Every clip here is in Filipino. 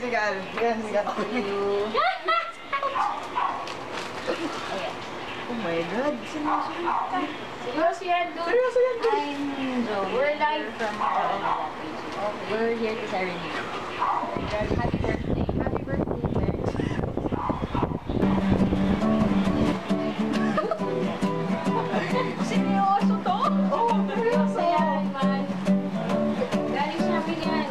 sigal. Yan, sigal. Oh my God, Seryoso yan, dude. Seryoso yan, dude. I'm Joey. We're live from Canada. We're here to serenade. Happy birthday. Happy birthday. Seryoso to? Oo, seryoso. Yan, man. Galing siya yan.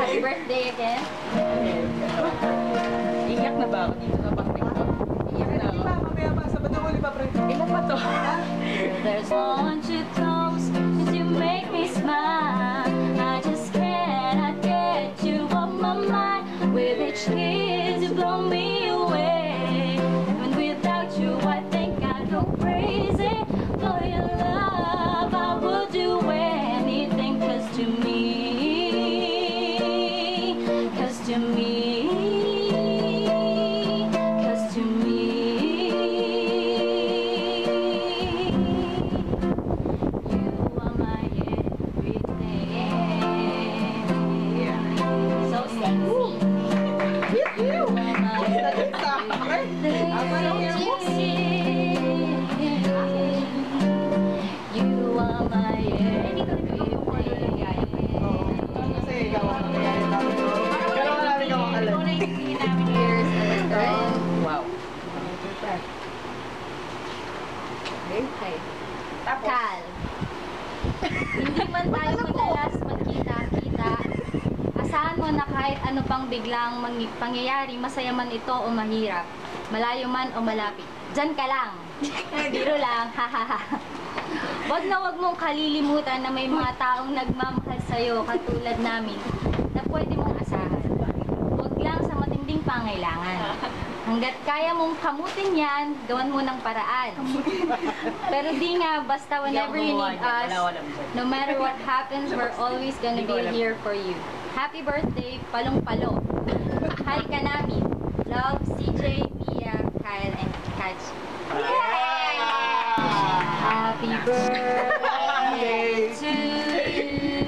Happy birthday again. Iyak na ba ako dito sa pangting ko? Iyak na ako. Mamaya pa, Sabado huli pa, pre. Ilan pa to? There's one you close, cause you make me smile. I just cannot get you off my mind. With each kiss you blow me away. And without you, I think I'd go crazy. For your love, I would do anything. Cause to me, cause to me, cause to me, you are my everything. So sexy. You are my everything. You are my everything. Kasi ikaw ang nangyayari namin. Pero wala rin akong alam. Wow. Okay. Kal. Hindi man tayo madalas magkita-kita, asahan mo na kahit ano pang biglang pangyayari, masaya man ito o mahirap, malayo man o malapit, dyan ka lang. Biro lang, hahaha. Wag na wag mong kalilimutan na may mga taong nagmamahal sa'yo katulad namin na pwede mong asahan. Wag lang sa matinding pangailangan. Hanggat kaya mong kamutin yan, gawan mo ng paraan. Pero di nga, basta whenever you need us, no matter what happens, we're always gonna be here for you. Happy birthday, Palong-Palo. Mahal ka namin. Love, CJ, Mia, Kyle, and Catch. Happy birthday to you.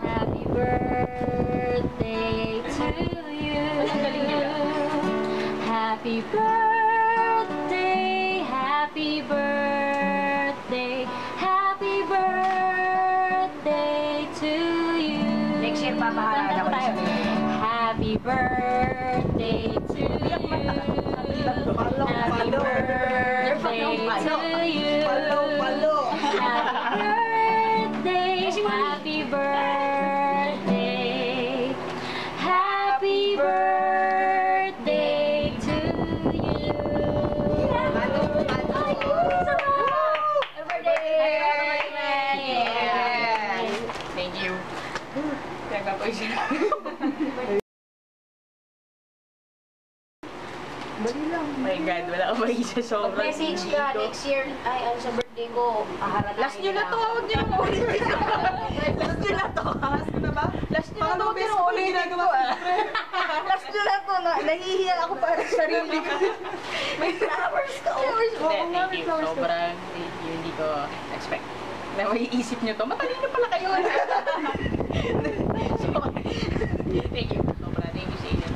Happy birthday to you. Happy birthday, happy birthday, happy birthday to you. Next year, papaharap ako tayo. Happy birthday to you. Happy birthday to you. Happy birthday. Happy birthday to you. Thank you. Nagpapoy siya. My God, wala akong mag-isa sobrang. Mag-message ka next year. Ay, ano sa birthday ko. Paharap Last nyo na to, huwag nyo na ulit. Last nyo na to. Last nyo na ba? Last nyo na to, pero ulit ginagawa. Last nyo na to, nahihiya ako para sa sarili ko. May flowers ka. Thank you. Sobrang thank you. Hindi ko expect na maiisip nyo to. Matalino pala kayo. Thank you. Sobrang thank you sa inyo.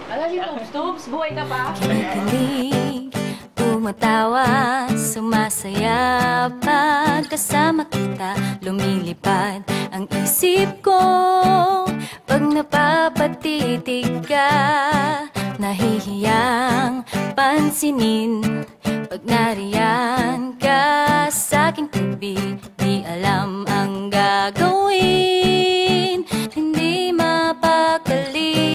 Alam si Tubs, buhay ka pa? Kinikilig, tumatawa, sumasaya pagkasama kita. Lumilipad ang isip ko pag napapatitig ka. Nahihiyang pansinin pag nariyan ka sa aking tabi. Di alam